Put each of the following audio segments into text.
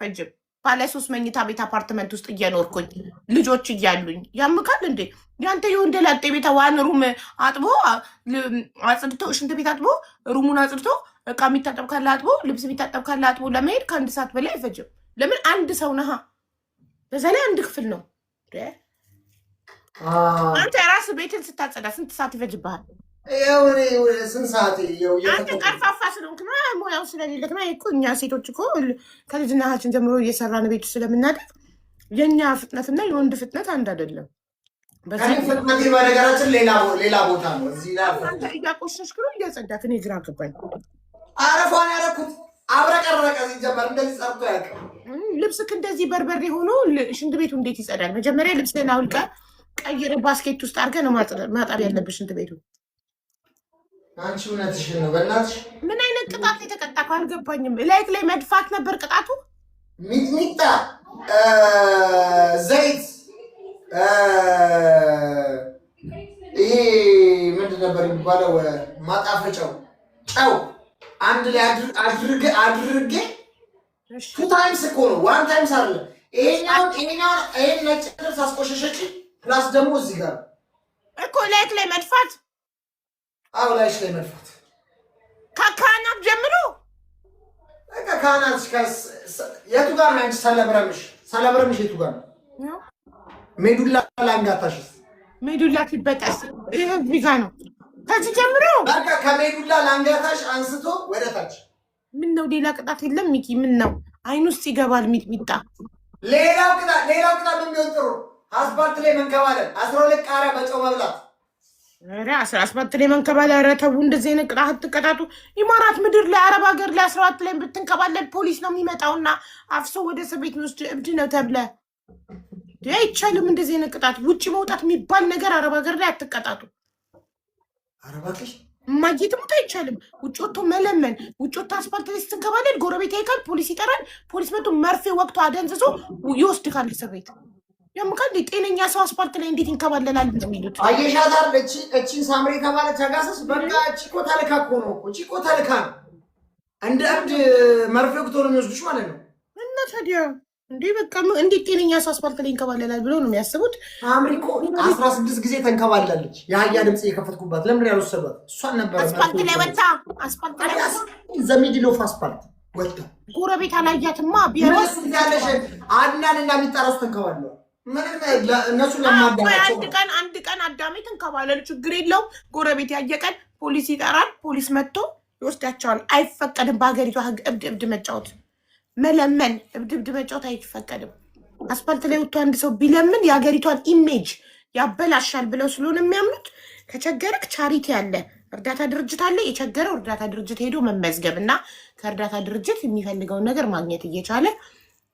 አይፈጅም። ባለ 3 መኝታ ቤት አፓርትመንት ውስጥ እየኖርኩኝ ልጆች እያሉኝ ያምካል እንዴ? ያንተ የወንደ ላጤ ቤት ዋን ሩም አጥቦ አጽድቶ ሽንት ቤት አጥቦ ሩሙን አጽድቶ እቃ የሚታጠብ ካለ አጥቦ ልብስ የሚታጠብ ካለ አጥቦ ለመሄድ ከ1 ሰዓት በላይ አይፈጅም። ለምን? አንድ ሰው ነሃ። በዛ ላይ አንድ ክፍል ነው። አንተ የራስህ ቤትን ስታጸዳ ስንት ሰዓት ይፈጅብሃል? ስንት ሰዓት? አንተ ቀርፋፋ ስለሆንክ ነው፣ ሙያው ስለሌለክ ነው። እኮ እኛ ሴቶች እኮ ከልጅነታችን ጀምሮ እየሰራን ቤት ስለምናደግ የእኛ ፍጥነትና የወንድ ፍጥነት አንድ አይደለም። ፍጥነት በነገራችን ሌላ ቦታ ነው። እዚህ አንተ እያቆሸሽክ ነው እያጸዳክ። እኔ ግራ ገባኝ። አረፋን ያደረኩት አብረቀረቀ ሲጀመር እንደዚህ ጸርቶ ያውቅም። ልብስክ እንደዚህ በርበሬ ሆኖ ሽንት ቤቱ እንዴት ይጸዳል? መጀመሪያ ልብስህን አውልቀህ ቀይረ ባስኬት ውስጥ አድርገህ ነው ማጠብ ያለብህ ሽንት ቤቱ። አንቺ እውነትሽን ነው። በእናትሽ ምን አይነት ቅጣት የተቀጣከ አልገባኝም። ላይክ ላይ መድፋት ነበር ቅጣቱ። ሚጥሚጣ፣ ዘይት፣ ይሄ ምንድን ነበር የሚባለው? ማጣፈጫው ጨው አንድ ላይ አድርጌ 2 ታይምስ እኮ ነው፣ 1 ታይምስ አለ። ይሄን ነጭ ልብስ አስቆሸሸች። ፕላስ ደግሞ እዚህ ጋር እኮ ላይክ ላይ መድፋት። አዎ ላይሽ ላይ መድፋት ከካህናት ጀምሮ በቃ ካህናት የቱ ጋር ነው? አንቺ ሰለብረምሽ የቱ ጋር ነው? ሜዱላ ላንጋታሽስ? ሜዱላ ትበጣስ ይሄ ቢጋ ነው። ከዚህ ጀምሮ በቃ ከሜዱላ ላንጋታሽ አንስቶ ወደ ታች። ምን ነው ሌላ ቅጣት የለም? ሚኪ ምን ነው አይን ውስጥ ይገባል ሚጥሚጣ። ሌላው ቅጣት ምን ቢሆን ጥሩ? አስፓልት ላይ መንከባለል፣ 12 ቃሪያ በጨው መብላት። ኧረ አስፓልት ላይ መንከባለል። ኧረ ተው እንደዚህ አይነት ቅጣት አትቀጣጡ። ኢማራት ምድር ላይ አረብ ሀገር ላይ 12 ላይ ብትንከባለል ፖሊስ ነው የሚመጣውና አፍሶ ወደ እስር ቤት ውስጥ እብድ ነው ተብለ አይቻልም። እንደዚህ አይነት ቅጣት ውጭ መውጣት የሚባል ነገር አረብ ሀገር ላይ አትቀጣጡ። አረባክሽ ማግኘት ሙት አይቻልም። ውጭ ወጥቶ መለመን፣ ውጭ ወጥቶ አስፓልት ላይ ስትንከባለል ጎረቤት ያይካል፣ ፖሊስ ይጠራል። ፖሊስ መጥቶ መርፌ ወቅቶ አደንዝዞ ይወስድካል እስር ቤት። ያምካል ጤነኛ ሰው አስፓልት ላይ እንዴት ይንከባለላል የሚሉት አየሻታል። እቺን ሳምሪ የተባለች አጋሰስ በቃ እቺ እኮ ተልካ እኮ ነው እኮ እቺ እኮ ተልካ ነው። እንደ እብድ መርፌ ወቅቶ ነው የሚወስዱሽ ማለት ነው። እና ታዲያ እንዴ በቃ እንዴት ጤነኛ ሰው አስፓልት ላይ ይንከባለላል ብለው ነው የሚያስቡት። ሳምሪ እኮ 16 ጊዜ ተንከባለላለች። የአህያ ድምፅ የከፈትኩባት ለምን ያልወሰዷት? እሷን ነበር አስፓልት ላይ ወጣ። አስፓልት ላይ ዘሚድሎ ፋስፓልት ወጣ። ጎረቤት አላያትማ ቢያንስ ያለሽ አድናን እና የሚጣራሱ ተንከባለሉ። እነሱ ለማዳራቸው አንድ ቀን አዳሜ ተንከባለሉ፣ ችግር የለው። ጎረቤት ያየቀን ፖሊስ ይጠራል። ፖሊስ መጥቶ ይወስዳቸዋል። አይፈቀድም በሀገሪቷ ህግ እብድ መጫወት፣ መለመን፣ እብድ መጫወት አይፈቀድም። አስፓልት ላይ ወጥቶ አንድ ሰው ቢለምን የሀገሪቷን ኢሜጅ ያበላሻል ብለው ስለሆነ የሚያምኑት ከቸገረክ ቻሪቲ አለ፣ እርዳታ ድርጅት አለ። የቸገረው እርዳታ ድርጅት ሄዶ መመዝገብ እና ከእርዳታ ድርጅት የሚፈልገውን ነገር ማግኘት እየቻለ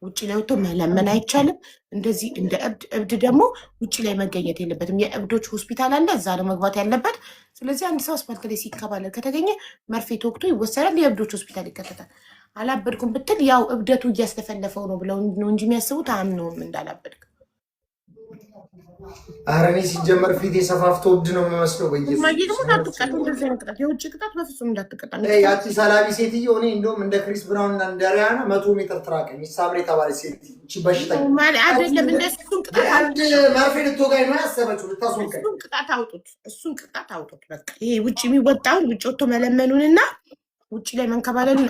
ውጭ ላይ ወጥቶ መለመን አይቻልም። እንደዚህ እንደ እብድ ደግሞ ውጭ ላይ መገኘት የለበትም። የእብዶች ሆስፒታል አለ፣ እዛ ነው መግባት ያለበት። ስለዚህ አንድ ሰው አስፓልት ላይ ሲከባለል ከተገኘ መርፌ ተወቅቶ ይወሰዳል፣ የእብዶች ሆስፒታል ይከተታል። አላበድኩም ብትል ያው እብደቱ እያስተፈለፈው ነው ብለው ነው እንጂ የሚያስቡት አምነውም እንዳላበድክ። ኧረ እኔ ሲጀመር ፊት የሰፋፍቶ እብድ ነው የሚመስለው። የውጭ ቅጣት በፍጹም እንዳትቀጣ። ያቺ ሰላቢ ሴትዮ እኔ እንደውም እንደ ክሪስ ብራውን እና እንደ ሪያና 100 ሜትር ትራቀኝ። ሳምሪ የተባለች ሴት እቺ በሽተኛ አይደለም። እንደሱን ቅጣት አንድ መርፌ ልትወጋኝ ነው ያሰበችው፣ ልታስወጋኝ። እሱን ቅጣት አውጡት። በቃ ይሄ ውጭ የሚወጣውን ውጭ ወጥቶ መለመኑንና ውጭ ላይ መንከባለሉን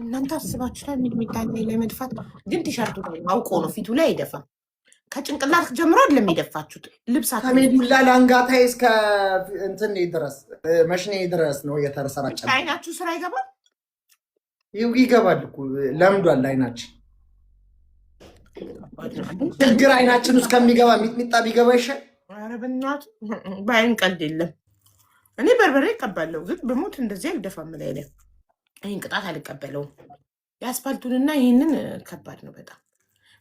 እናንተ አስባችኋል? ሚጥሚጣ ላይ መድፋት ግን ቲሸርቱ ላይ አውቆ ነው ፊቱ ላይ አይደፋም። ከጭንቅላት ጀምሮ አይደለም የደፋችሁት። ልብሳችሁ ከሜዱላ ላንጋታይ እስከ እንትን ድረስ መሽኔ ድረስ ነው የተሰራጨ። አይናችሁ ስራ ይገባል። ይገባል እኮ ለምዷል። አይናችን ችግር አይናችን ውስጥ ከሚገባ ሚጥሚጣ ቢገባ ይሻል። ኧረ በእናትህ በአይን ቀልድ የለም። እኔ በርበሬ እቀባለሁ፣ ግን በሞት እንደዚህ አልደፋም። ላይ ላይ ይህን ቅጣት አልቀበለውም። የአስፋልቱንና ይህንን ከባድ ነው በጣም።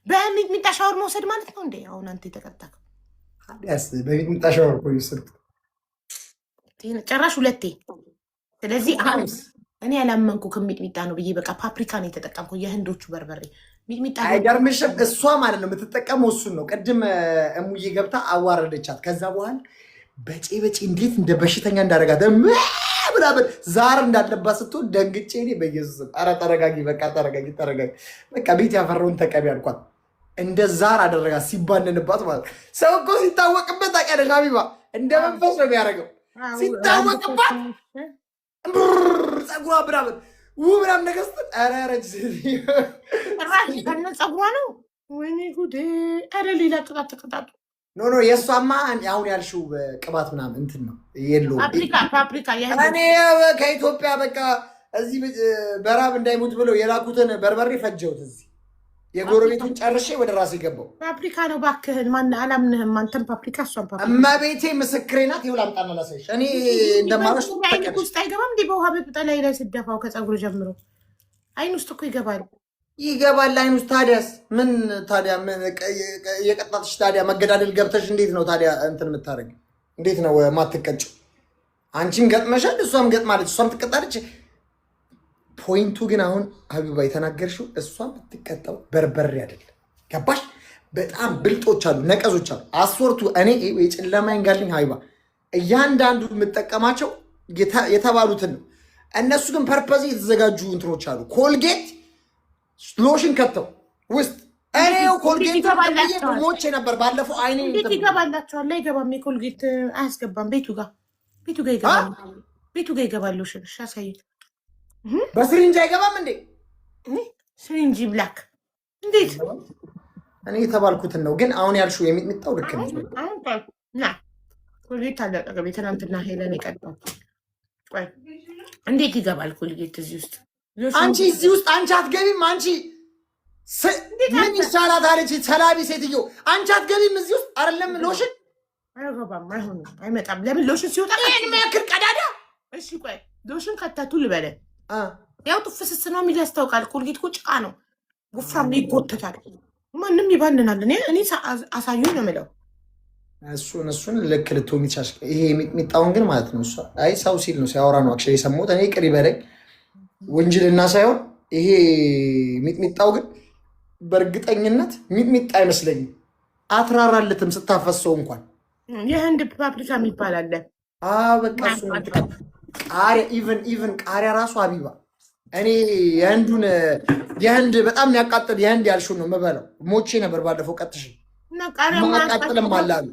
በሚጥሚጣ ሻወር መውሰድ ማለት ነው እንዴ? አሁን አንተ የተቀጣከው በሚጥሚጣ ሻወር እኮ ይወሰድ ጭራሽ 2 ስለዚህ እኔ ያላመንኩ ከሚጥሚጣ ነው ብዬ በቃ ፓፕሪካ ነው የተጠቀምኩ፣ የህንዶቹ በርበሬ። ሚጥሚጣ አይገርምሽም? እሷ ማለት ነው የምትጠቀመው እሱን ነው። ቅድም እሙዬ ገብታ አዋረደቻት። ከዛ በኋላ በጪ እንዴት እንደ በሽተኛ እንዳደረጋት ምናምን ዛር እንዳለባት ስትሆን ደንግጬ እኔ በኢየሱስ ኧረ ተረጋጊ፣ በቃ ተረጋጊ። በቃ ቤት ያፈራውን ተቀቢ አልኳት። እንደ ዛር አደረጋት ሲባንንባት ማለት ሰው እኮ ሲታወቅበት ታውቂያለሽ ሀቢባ እንደ መንፈስ ነው የሚያደርገው። ሲታወቅባት ፀጉሯ ምናምን ምናምን ነገር ስትል ኧረ ረጅ ከነ ፀጉሯ ነው። ወይኔ ጉዴ! ኧረ ሌላ ጥቃት ተቀጣጡ። ኖ የእሷማ አሁን ያልሽው ቅባት ምናምን እንትን ነው የለውም። ፓፕሪካ እኔ ከኢትዮጵያ በቃ እዚህ በራብ እንዳይሞት ብለው የላኩትን በርበሬ ፈጀሁት። እዚህ የጎረቤቱን ጨርሼ ወደ ራሴ ገባው። ፓፕሪካ ነው እባክህን። ማን አላምንህም። አንተም ፓፕሪካ እሷም ፓፕሪካ። እመቤቴ ምስክሬ ናት። ይኸው ላምጣና ላሳይሽ። እኔ እንደማረሽ ውስጥ አይገባም እንዴ? በውሃ በጥብጠ ላይ ስደፋው ከፀጉር ጀምሮ አይን ውስጥ እኮ ይገባል አይን ውስጥ። ታዲያስ ምን ታዲያ ምን የቀጣትሽ ታዲያ መገዳደል ገብተሽ እንዴት ነው ታዲያ እንትን የምታደርግ? እንዴት ነው ማትቀጭው? አንቺም ገጥመሻል፣ እሷም ገጥማለች፣ እሷም ትቀጣለች። ፖይንቱ ግን አሁን ሀቢባ የተናገርሽው እሷ የምትቀጣው በርበሬ አይደለም። ገባሽ? በጣም ብልጦች አሉ፣ ነቀዞች አሉ። አስወርቱ እኔ የጨለማኝ ጋልኝ ሀቢባ እያንዳንዱ የምጠቀማቸው የተባሉትን ነው። እነሱ ግን ፐርፐዝ የተዘጋጁ እንትኖች አሉ። ኮልጌት ሎሽን ከተው ውስጥ እኔው ኮልጌት ሞቼ ነበር ባለፈው። አይኔ ይገባላቸዋል። አይገባም። የኮልጌት አያስገባም። ቤቱ ጋር ይገባል ሎሽን። እሺ አሳየኝ። በስሪንጅ አይገባም እንዴ? ስሪንጅ ብላክ እንዴት? እኔ የተባልኩትን ነው። ግን አሁን ያልሽው የሚጣው ልክ ነው። ኮልጌት አለ አጠገቤ። ትናንትና ሄለን ይቀድማል። እንዴት ይገባል ኮልጌት እዚህ ውስጥ? አንቺ እዚህ ውስጥ አንቺ አትገቢም። አንቺ ምን ይሻላት አለች ሰላቢ ሴትዮ። አንቺ አትገቢም እዚህ ውስጥ አይደለም ሎሽን አይገባም። አይሆንም፣ አይመጣም። ለምን ሎሽን ሲወጣ ይሄን የሚያክል ቀዳዳ? እሺ ቆይ ሎሽን ከተቱ ልበለ ያው ጥፍስስ ነው የሚል ያስታውቃል። ኮልጌት እኮ ጭቃ ነው፣ ወፍራም ነው፣ ይጎተታል። ማንም ይባንናል። እኔ አሳዩኝ ነው የምለው። እሱን ልክ ልትሆን ይቻላል። ይሄ የሚጣውን ግን ማለት ነው እሷ አይ ሰው ሲል ነው ሲያወራ ነው አክቹዋሊ የሰማሁት። እኔ ቅሪ በለኝ ወንጀልና ሳይሆን ይሄ ሚጥሚጣው ግን በእርግጠኝነት ሚጥሚጣ አይመስለኝም። አትራራለትም ስታፈሰው እንኳን። የህንድ ፓፕሪካ የሚባል አለ። በቃ እሱ ቃሪያ ኢቨን ቃሪያ ራሱ ሀቢባ እኔ የህንድ በጣም የሚያቃጥል የህንድ ያልሽውን ነው የምበላው። ሞቼ ነበር ባለፈው ቀጥሽ ማያቃጥልም አለ አሉ።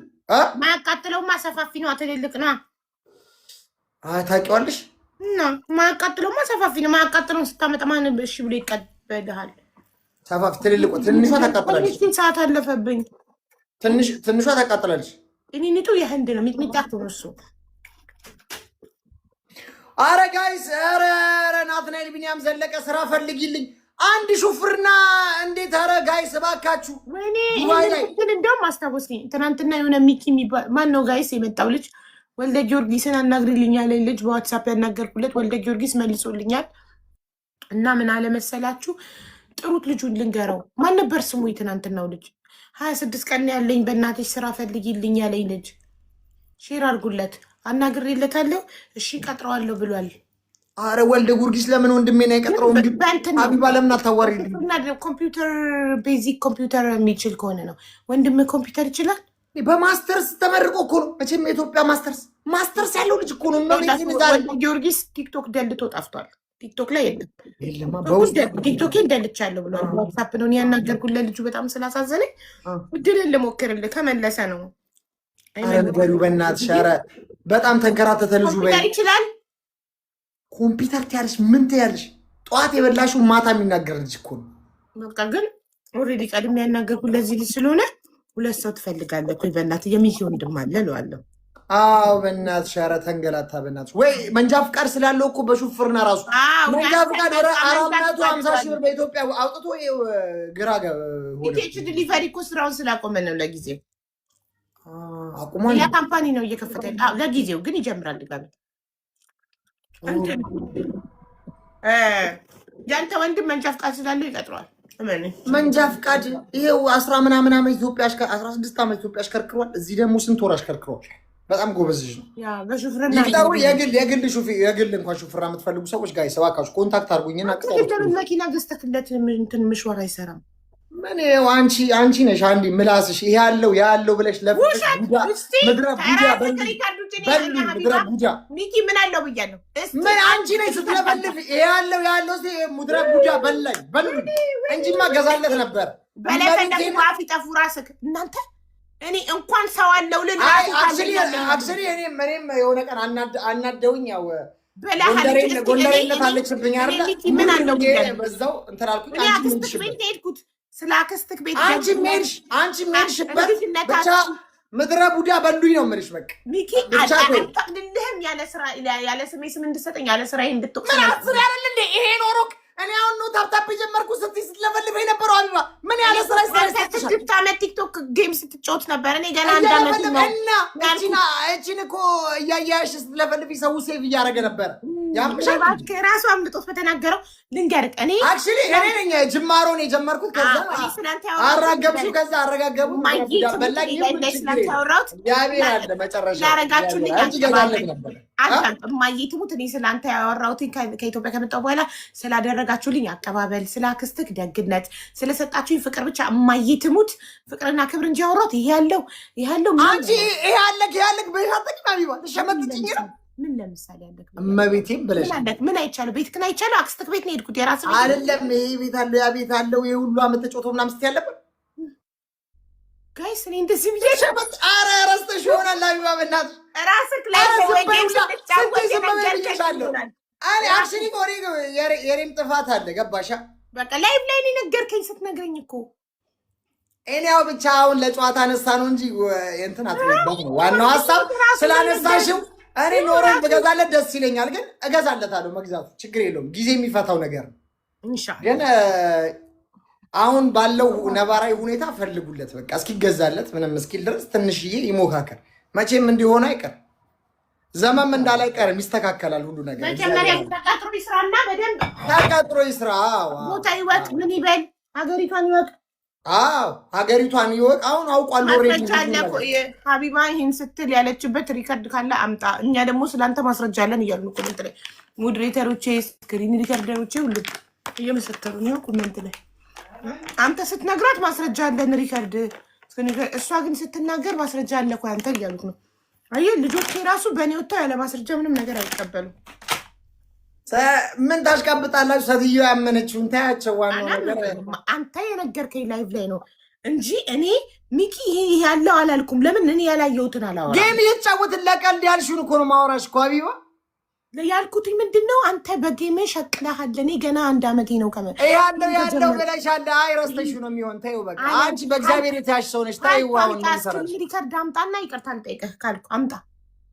ማያቃጥለውማ ሰፋፊ ነው፣ ትልልቅ ነው። ታውቂዋለሽ? ማያቃጥለውማ ሰፋፊ ነው። ማያቃጥለውን ስታመጣ ማን እሺ ብሎ ይቀበልሃል? ሰፋፊ ትልልቁ ትንሿ ታቃጥላለች። ሰዓት አለፈብኝ። ትንሿ ታቃጥላለች። እኔኒቱ የህንድ ነው። ሚጥሚጣ ነው እሱ። አረ ጋይስ፣ አረ ናትናኤል ቢኒያም ዘለቀ ስራ ፈልጊልኝ አንድ ሹፍርና እንዴት? አረ ጋይስ እባካችሁ። ወይኔ ግን እንደውም አስታወስኝ። ትናንትና የሆነ ሚኪ የሚባል ማን ነው ጋይስ የመጣው ልጅ ወልደ ጊዮርጊስን አናግሪልኛል ልጅ በዋትሳፕ ያናገርኩለት ወልደ ጊዮርጊስ መልሶልኛል። እና ምን አለመሰላችሁ ጥሩት ልጁን ልንገረው። ማን ነበር ስሙ? የትናንትናው ልጅ 26 ቀን ያለኝ በእናትሽ ስራ ፈልጊልኝ ያለኝ ልጅ ሼር አድርጉለት። አናግሬለታለሁ። እሺ ቀጥረዋለሁ ብሏል። አረ ወልደ ጊዮርጊስ ለምን ወንድሜን አይቀጥረውም? ሀቢባ ለምን አታዋሪልኝ? ኮምፒውተር ቤዚክ ኮምፒውተር የሚችል ከሆነ ነው። ወንድም ኮምፒውተር ይችላል። በማስተርስ ተመርቆ እኮ ነው መቼም የኢትዮጵያ ማስተርስ ያለው ልጅ እኮ ነው። ጊዮርጊስ ቲክቶክ ደልቶ ጠፍቷል። ቲክቶክ ላይ የለም። ቲክቶኬን ደልቻለሁ ብሏል። ዋትሳፕ ነው ያናገርኩለት። ልጁ በጣም ስላሳዘነኝ እድልን ልሞክርልህ ከመለሰ ነው። ነገሩ በእናትሽ ኧረ በጣም ተንከራተተ ልጁ። ይችላል ኮምፒውተር ትያለሽ ምን ትያለሽ? ጠዋት የበላሽው ማታ የሚናገር ልጅ እኮ ነው። በቃ ግን ኦልሬዲ ቀድሜ ያናገርኩት ለዚህ ልጅ ስለሆነ ሁለት ሰው ትፈልጋለህ እኮ በእናትህ የሚኪ ወንድም አለ እለዋለሁ። አዎ በእናትሽ ኧረ ተንገላታ በእናትሽ። ወይ መንጃ ፍቃድ ስላለው እኮ በሹፍርና ራሱ መንጃ ፍቃድ 450 ሺህ ብር በኢትዮጵያ አውጥቶ ግራ ኢቴች ዲሊቨሪ እኮ ስራውን ስላቆመ ነው ለጊዜው አቁሟል። ያ ካምፓኒ ነው እየከፈተ ለጊዜው ግን ይጀምራል ድጋሚ። ያንተ ወንድም መንጃ ፍቃድ ስላለው ይቀጥረዋል። መንጃ ፍቃድ ይሄው 10 ምናምን ዓመት ኢትዮጵያ 16 ዓመት ኢትዮጵያ አሽከርክሯል። እዚህ ደግሞ ስንት ወር አሽከርክሯል። በጣም ጎበዝ ልጅ ነው። ያ በሹፍርና የግል እንኳን ሹፍራ የምትፈልጉ ሰዎች ጋር ሰባካችሁ ኮንታክት አድርጉኝና መኪና ገዝተክለት እንትን ምሽዋር አይሰራም። ምን አንቺ ነሽ አንዲ ምላስሽ ይሄ ያለው ብለሽ ለፍተሽ ምድረ ቡዳ ምድረ ቡዳ ሚኪ ምን አለው ብያለሁ። ምን አንቺ ነሽ ስትለፈልፍ ያለው ምድረ ቡዳ በሉኝ እንጂማ ገዛለት ነበር። በለፈለፍ ባፊ ጠፉ ራስክ እናንተ እኔ እንኳን ሰው አለው ልን አክቹሊ እኔም የሆነ ቀን አናደውኝ ያው ጎንደሬነት አለችብኝ አይደል? ምን አለው በዛው እንትን አልኩኝ። ስለ አክስትክ ቤት አንቺ ሜድሽበት ብቻ ምድረ ቡዳ በሉኝ ነው የምልሽ። በቃ ሚኪ አልልህም ያለ ስሜ ስም እንድሰጠኝ ያለ ስራዬ እንድትወቅስ ስራ አይደል እንዴ ይሄ ኖሮክ እኔ አሁን ነው ታፕታፕ የጀመርኩ ስትለፈልፍ የነበረው አቢባ ምን ያለ ስራ ይሰራል? ቲክቶክ ጌም ስትጫወት ነበር። እኔ ገና አንዳመት ነው እና እቺን እኮ እያያሽ ስትለፈልፍ ሰው ሴቭ እያደረገ ነበር። ያምሻል ከራሱ አምልጦት በተናገረው ልንገርህ። እኔ አክቹሊ እኔ ነኝ ጅማሮን የጀመርኩት። ከዛ አራገብሹ ከዛ አረጋገቡ በላኝ ስለታወራሁት ያቤር አለ መጨረሻ ያረጋችሁልኝ ያጋለኝ ነበር። እማዬ ትሙት እኔ ስላንተ ያወራሁት ከኢትዮጵያ ከመጣሁ በኋላ ስላደረጋችሁልኝ አቀባበል፣ ስለ አክስትክ ደግነት፣ ስለሰጣችሁኝ ፍቅር ብቻ እማዬ ትሙት ፍቅርና ክብር እንጂ ያወራሁት ይሄ ያለው አንቺ ይሄ ያለክ በሻጠቅ ማቢባ ተሸመጥጭኝ ነው። ምን ለምሳሌ ያለክ እመቤቴም ብለሽ ምን አይቻለሁ? ቤትክን አይቻለሁ። አክስትክ ቤት ነው የሄድኩት። የራስ ቤት አይደለም ይሄ ቤት አለው ያ ቤት አለው ይሄ ሁሉ አመት ተጮቶ ምናምን ስትይ ያለበት ጋይስ እኔ እንደዚህ ብዬ ሸመጥ አረ ረስተሽ ይሆናል አቢባ በእናትሽ ራስክ ላይ ወይ ጌም ስትጫወት አሬ አክቹሊ ቆሪ የሬም ጥፋት አለ። ገባሻ? በቃ ላይቭ ላይ ነው ነገርከኝ ስትነግረኝ እኮ እኔ ያው ብቻ አሁን ለጨዋታ አነሳ ነው እንጂ እንትን አትበይበት ነው ዋናው ሀሳብ ስላነሳሽው። እኔ ኖሮኝ ብገዛለት ደስ ይለኛል፣ ግን እገዛለታለሁ። መግዛቱ ችግር የለውም፣ ጊዜ የሚፈታው ነገር ነው። ኢንሻአላህ ግን አሁን ባለው ነባራዊ ሁኔታ ፈልጉለት በቃ እስኪገዛለት ምንም እስኪል ድረስ ትንሽዬ ይሞካከር። መቼም እንዲሆን አይቀር ዘመም እንዳላይቀርም ይስተካከላል ሁሉ ነገር። መጀመሪያ ተቀጥሮ ይስራና በደንብ ተቀጥሮ ይስራ። ቦታ ይወቅ፣ ምን ይበል፣ ሀገሪቷን ይወቅ። ሀገሪቷን ይወቅ። አሁን አውቋል። ሀቢባ ይህን ስትል ያለችበት ሪከርድ ካለ አምጣ። እኛ ደግሞ ስለአንተ ማስረጃ አለን እያሉ ኮሜንት ላይ ሞዴሬተሮቼ፣ ስክሪን ሪከርደሮቼ ሁሉ እየመሰከሩ ነው ኮሜንት ላይ። አንተ ስትነግራት ማስረጃ አለን ሪከርድ፣ እሷ ግን ስትናገር ማስረጃ አለ እኮ አንተ እያሉት ነው። አየህ ልጆች ራሱ በእኔ ወጥተው ያለ ማስረጃ ምንም ነገር አይቀበሉም። ምን ታሽቃብጣላችሁ? ሴትዮ ያመነችውን ታያቸው። ዋናው ነገር አንተ የነገርከኝ ላይቭ ላይ ነው እንጂ እኔ ሚኪ ይሄ ያለው አላልኩም። ለምን እኔ ያላየሁትን አላወራም። ጌም እየተጫወትን ለቀልድ ያልሽውን እኮ ነው ማውራሽ እኮ አቢባ። ያልኩትኝ ምንድን ነው አንተ በጌሜ ሸቅለሃል። እኔ ገና 1 ዓመቴ ነው ከመ ያለው ብለሻለ። አይ ረስተሽ ነው የሚሆን። ተይው በቃ አንቺ በእግዚአብሔር የተያሽ ሰው ነሽ። ተይው አሁን ይሰራል። ሪከርድ አምጣና ይቅርታ ልጠይቅህ ካልኩ አምጣ፣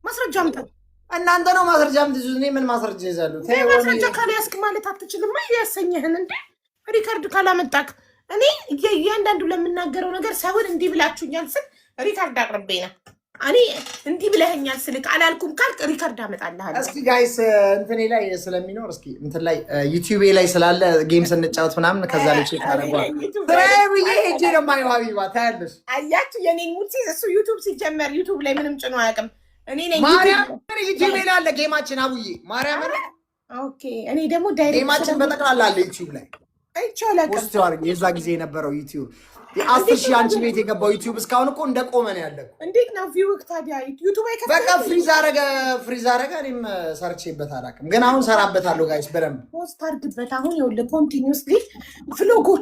ማስረጃ አምጣ። እናንተ ነው ማስረጃ የምትይዙት። እኔ ምን ማስረጃ ይዛለሁ? ማስረጃ ካልያዝክ ማለት አትችልም። ያሰኘህን እንደ ሪከርድ ካላመጣክ እኔ እያንዳንዱ ለምናገረው ነገር ሰውን እንዲህ ብላችሁኛል ስል ሪከርድ አቅርቤ ነው። እኔ እንዲህ ብለኸኛል ስልክ አላልኩም ካልክ ሪከርድ አመጣልሃለሁ። እስኪ ጋይስ እንትኔ ላይ ስለሚኖር እስኪ እንትን ላይ ዩቲዩብ ላይ ስላለ ጌም ስንጫወት ምናምን ከዛ ላይ ቼክ አደረጓል። ብዬ ሄጄ ነው የማየው። ሀቢባ ታያለሽ። አያችሁ የኔን ሙድ እሱ ዩቲዩብ ሲጀመር ዩቲዩብ ላይ ምንም ጭኖ አያውቅም። እኔ ነኝ ማርያም ዩቲዩብ ላይ አለ ጌማችን አቡዬ ማርያም። ኦኬ እኔ ደግሞ ዳይሬክት ጌማችን በጠቅላላ አለ ዩቲዩብ ላይ አይቻለሁ። ፖስት አድርጌ የዛ ጊዜ የነበረው ዩቲዩብ 10,000 አንቺ ቤት የገባው ዩቲዩብ እስካሁን እኮ እንደቆመ ነው ያለው። እንዴት ነው ቪውክ ታዲያ? ዩቲዩብ አይከፈትም። በቃ ፍሪዝ አረገ። እኔም ሰርቼበት አላውቅም፣ ግን አሁን ሰራበታለሁ። ጋይስ በደንብ ፖስት አድርግበት። አሁን ይኸውልህ ኮንቲኒውስሊ ፍሎጎች